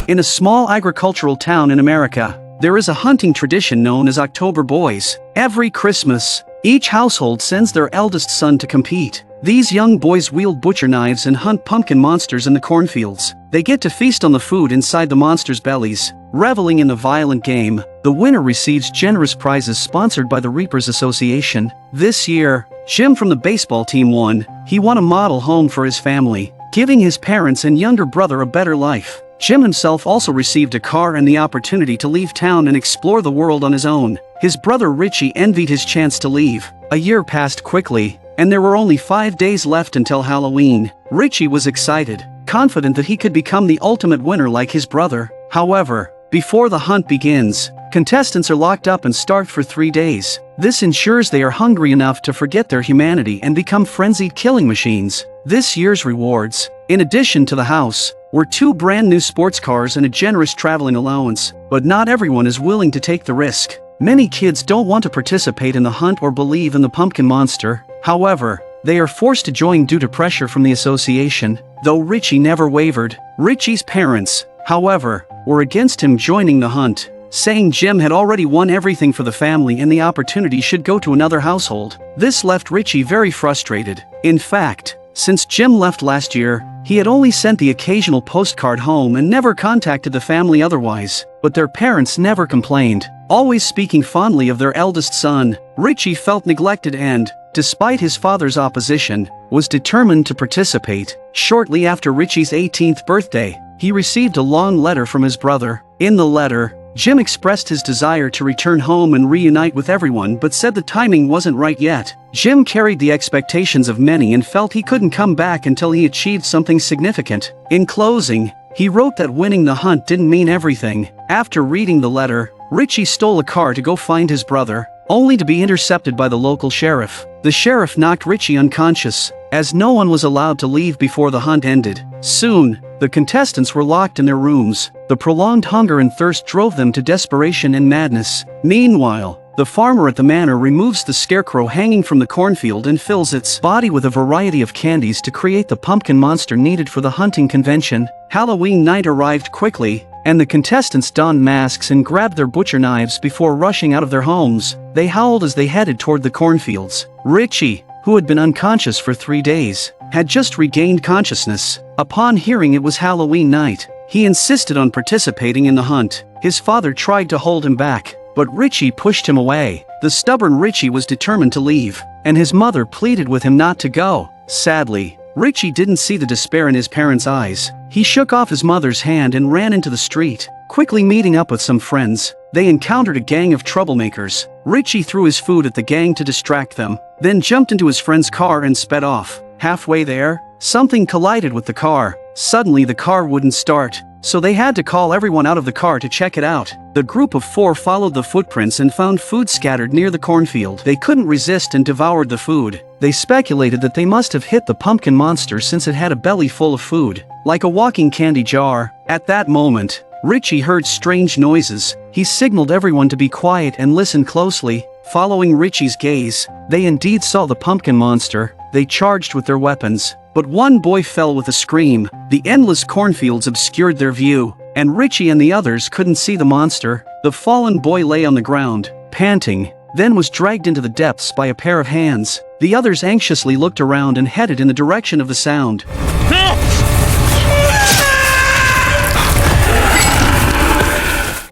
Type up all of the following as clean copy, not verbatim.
In a small agricultural town in America, there is a hunting tradition known as October Boys. Every Christmas, each household sends their eldest son to compete. These young boys wield butcher knives and hunt pumpkin monsters in the cornfields. They get to feast on the food inside the monsters' bellies, reveling in the violent game. The winner receives generous prizes sponsored by the Reapers Association. This year, Jim from the baseball team won. He won a model home for his family, giving his parents and younger brother a better life. Jim himself also received a car and the opportunity to leave town and explore the world on his own. His brother Richie envied his chance to leave. A year passed quickly, and there were only 5 days left until Halloween. Richie was excited, confident that he could become the ultimate winner like his brother. However, before the hunt begins, contestants are locked up and starved for 3 days. This ensures they are hungry enough to forget their humanity and become frenzied killing machines. This year's rewards, in addition to the house, were 2 brand new sports cars and a generous traveling allowance. But not everyone is willing to take the risk. Many kids don't want to participate in the hunt or believe in the pumpkin monster. However, they are forced to join due to pressure from the association, though Richie never wavered. Richie's parents, however, were against him joining the hunt, saying Jim had already won everything for the family and the opportunity should go to another household. This left Richie very frustrated. In fact, since Jim left last year, he had only sent the occasional postcard home and never contacted the family otherwise. But their parents never complained, always speaking fondly of their eldest son. Richie felt neglected and, despite his father's opposition, was determined to participate. Shortly after Richie's 18th birthday, he received a long letter from his brother. In the letter, Jim expressed his desire to return home and reunite with everyone but said the timing wasn't right yet. Jim carried the expectations of many and felt he couldn't come back until he achieved something significant. In closing, he wrote that winning the hunt didn't mean everything. After reading the letter, Richie stole a car to go find his brother, only to be intercepted by the local sheriff. The sheriff knocked Richie unconscious, as no one was allowed to leave before the hunt ended. Soon, the contestants were locked in their rooms. The prolonged hunger and thirst drove them to desperation and madness. Meanwhile, the farmer at the manor removes the scarecrow hanging from the cornfield and fills its body with a variety of candies to create the pumpkin monster needed for the hunting convention. Halloween night arrived quickly, and the contestants donned masks and grabbed their butcher knives before rushing out of their homes. They howled as they headed toward the cornfields. Richie, who had been unconscious for 3 days, had just regained consciousness. Upon hearing it was Halloween night, he insisted on participating in the hunt. His father tried to hold him back, but Richie pushed him away. The stubborn Richie was determined to leave, and his mother pleaded with him not to go. Sadly, Richie didn't see the despair in his parents' eyes. He shook off his mother's hand and ran into the street. Quickly meeting up with some friends, they encountered a gang of troublemakers. Richie threw his food at the gang to distract them, then jumped into his friend's car and sped off. Halfway there, something collided with the car. Suddenly the car wouldn't start, so they had to call everyone out of the car to check it out. The group of 4 followed the footprints and found food scattered near the cornfield. They couldn't resist and devoured the food. They speculated that they must have hit the pumpkin monster since it had a belly full of food, like a walking candy jar. At that moment, Richie heard strange noises. He signaled everyone to be quiet and listen closely. Following Richie's gaze, they indeed saw the pumpkin monster. They charged with their weapons, but one boy fell with a scream. The endless cornfields obscured their view, and Richie and the others couldn't see the monster. The fallen boy lay on the ground, panting, then was dragged into the depths by a pair of hands. The others anxiously looked around and headed in the direction of the sound.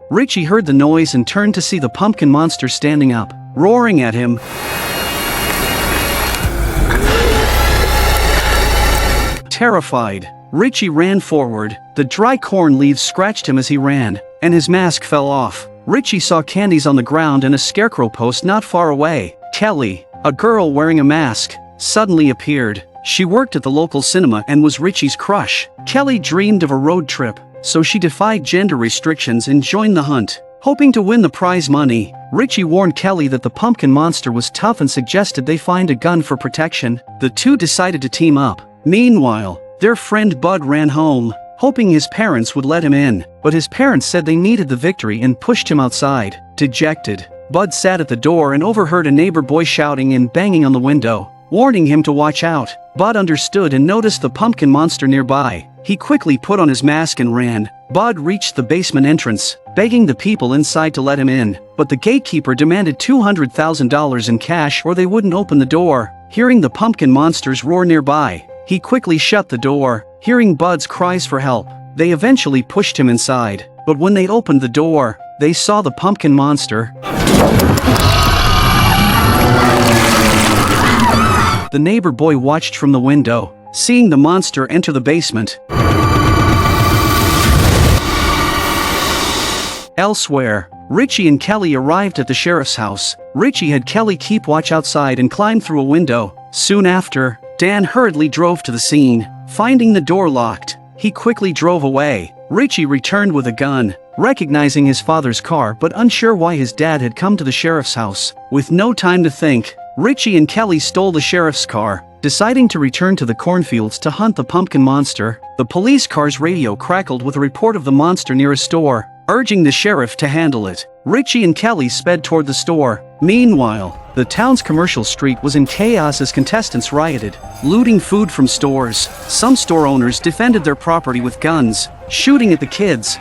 Richie heard the noise and turned to see the pumpkin monster standing up, roaring at him. Terrified, Richie ran forward. The dry corn leaves scratched him as he ran, and his mask fell off. Richie saw candies on the ground and a scarecrow post not far away. Kelly, a girl wearing a mask, suddenly appeared. She worked at the local cinema and was Richie's crush. Kelly dreamed of a road trip, so she defied gender restrictions and joined the hunt. Hoping to win the prize money, Richie warned Kelly that the pumpkin monster was tough and suggested they find a gun for protection. The two decided to team up. Meanwhile, their friend Bud ran home, hoping his parents would let him in, but his parents said they needed the victory and pushed him outside. Dejected, Bud sat at the door and overheard a neighbor boy shouting and banging on the window, warning him to watch out. Bud understood and noticed the pumpkin monster nearby. He quickly put on his mask and ran. Bud reached the basement entrance, begging the people inside to let him in, but the gatekeeper demanded $200,000 in cash or they wouldn't open the door. Hearing the pumpkin monsters roar nearby, he quickly shut the door. Hearing Bud's cries for help, they eventually pushed him inside, but when they opened the door, they saw the pumpkin monster. The neighbor boy watched from the window, seeing the monster enter the basement. Elsewhere, Richie and Kelly arrived at the sheriff's house. Richie had Kelly keep watch outside and climbed through a window. Soon after, Dan hurriedly drove to the scene. Finding the door locked, he quickly drove away. Richie returned with a gun, recognizing his father's car but unsure why his dad had come to the sheriff's house. With no time to think, Richie and Kelly stole the sheriff's car, deciding to return to the cornfields to hunt the pumpkin monster. The police car's radio crackled with a report of the monster near a store, urging the sheriff to handle it. Richie and Kelly sped toward the store. Meanwhile, the town's commercial street was in chaos as contestants rioted, looting food from stores. Some store owners defended their property with guns, shooting at the kids.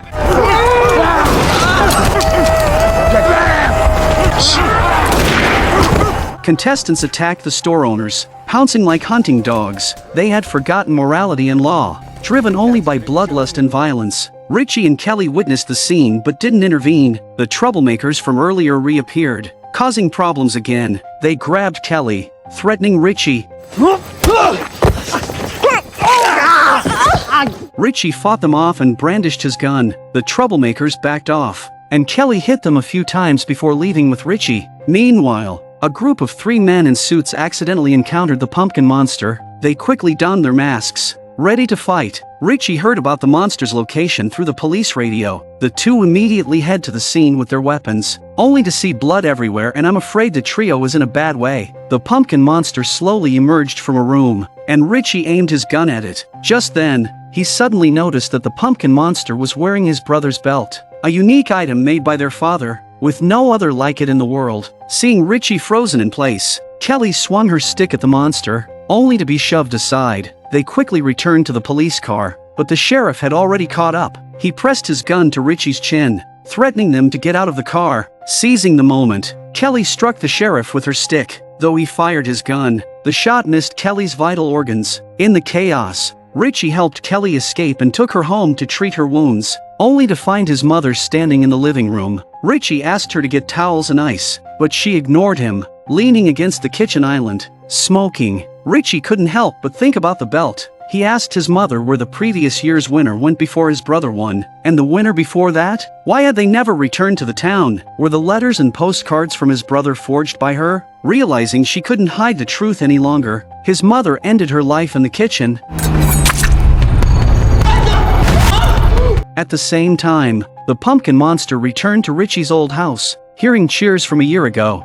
Contestants attacked the store owners, pouncing like hunting dogs. They had forgotten morality and law, driven only by bloodlust and violence. Richie and Kelly witnessed the scene but didn't intervene. The troublemakers from earlier reappeared, causing problems again. They grabbed Kelly, threatening Richie. Richie fought them off and brandished his gun. The troublemakers backed off, and Kelly hit them a few times before leaving with Richie. Meanwhile, a group of 3 men in suits accidentally encountered the pumpkin monster. They quickly donned their masks, ready to fight. Richie heard about the monster's location through the police radio. The two immediately head to the scene with their weapons, only to see blood everywhere, and I'm afraid the trio was in a bad way. The pumpkin monster slowly emerged from a room, and Richie aimed his gun at it. Just then, he suddenly noticed that the pumpkin monster was wearing his brother's belt, a unique item made by their father, with no other like it in the world. Seeing Richie frozen in place, Kelly swung her stick at the monster, only to be shoved aside. They quickly returned to the police car, but the sheriff had already caught up. He pressed his gun to Richie's chin, threatening them to get out of the car. Seizing the moment, Kelly struck the sheriff with her stick. Though he fired his gun, the shot missed Kelly's vital organs. In the chaos, Richie helped Kelly escape and took her home to treat her wounds, only to find his mother standing in the living room. Richie asked her to get towels and ice, but she ignored him, leaning against the kitchen island, smoking. Richie couldn't help but think about the belt. He asked his mother where the previous year's winner went before his brother won, and the winner before that? Why had they never returned to the town? Were the letters and postcards from his brother forged by her? Realizing she couldn't hide the truth any longer, his mother ended her life in the kitchen. At the same time, the pumpkin monster returned to Richie's old house, hearing cheers from a year ago.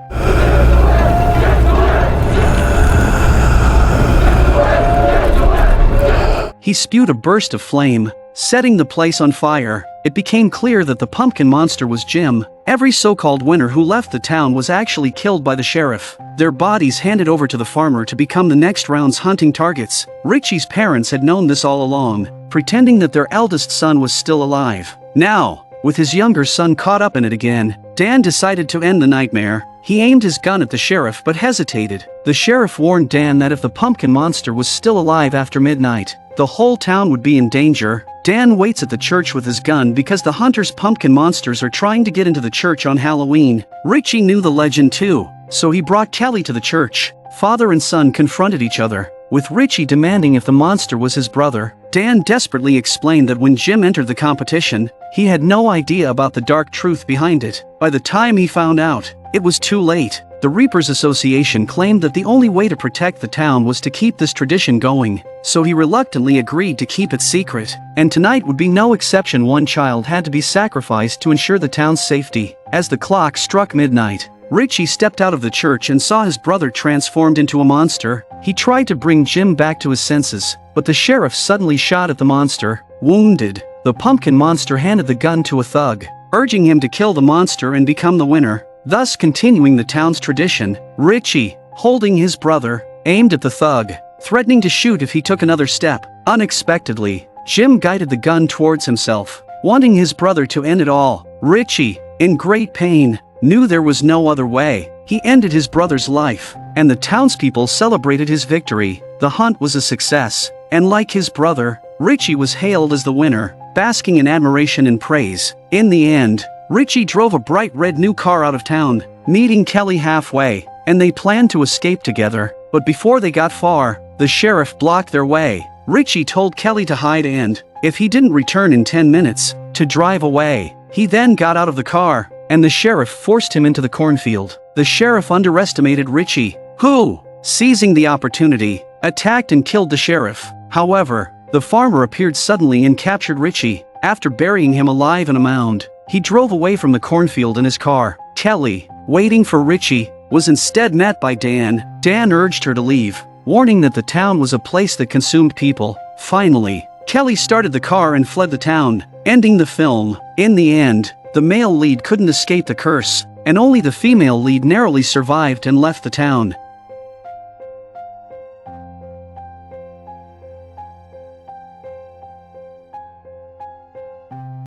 He spewed a burst of flame, setting the place on fire. It became clear that the pumpkin monster was Jim. Every so-called winner who left the town was actually killed by the sheriff, their bodies handed over to the farmer to become the next round's hunting targets. Richie's parents had known this all along, pretending that their eldest son was still alive. Now, with his younger son caught up in it again, Dan decided to end the nightmare. He aimed his gun at the sheriff but hesitated. The sheriff warned Dan that if the pumpkin monster was still alive after midnight, the whole town would be in danger. Dan waits at the church with his gun because the hunter's pumpkin monsters are trying to get into the church on Halloween. Richie knew the legend too, so he brought Kelly to the church. Father and son confronted each other, with Richie demanding if the monster was his brother. Dan desperately explained that when Jim entered the competition, he had no idea about the dark truth behind it. By the time he found out, it was too late. The Reapers Association claimed that the only way to protect the town was to keep this tradition going, so he reluctantly agreed to keep it secret. And tonight would be no exception. One child had to be sacrificed to ensure the town's safety. As the clock struck midnight, Richie stepped out of the church and saw his brother transformed into a monster. He tried to bring Jim back to his senses, but the sheriff suddenly shot at the monster. Wounded, the pumpkin monster handed the gun to a thug, urging him to kill the monster and become the winner, thus continuing the town's tradition. Richie, holding his brother, aimed at the thug, threatening to shoot if he took another step. Unexpectedly, Jim guided the gun towards himself, wanting his brother to end it all. Richie, in great pain, knew there was no other way. He ended his brother's life, and the townspeople celebrated his victory. The hunt was a success, and like his brother, Richie was hailed as the winner, basking in admiration and praise. In the end, Richie drove a bright red new car out of town, meeting Kelly halfway, and they planned to escape together. But before they got far, the sheriff blocked their way. Richie told Kelly to hide and, if he didn't return in 10 minutes, to drive away. He then got out of the car, and the sheriff forced him into the cornfield. The sheriff underestimated Richie, who, seizing the opportunity, attacked and killed the sheriff. However, the farmer appeared suddenly and captured Richie. After burying him alive in a mound, he drove away from the cornfield in his car. Kelly, waiting for Richie, was instead met by Dan. Dan urged her to leave, warning that the town was a place that consumed people. Finally, Kelly started the car and fled the town, ending the film. In the end, the male lead couldn't escape the curse, and only the female lead narrowly survived and left the town.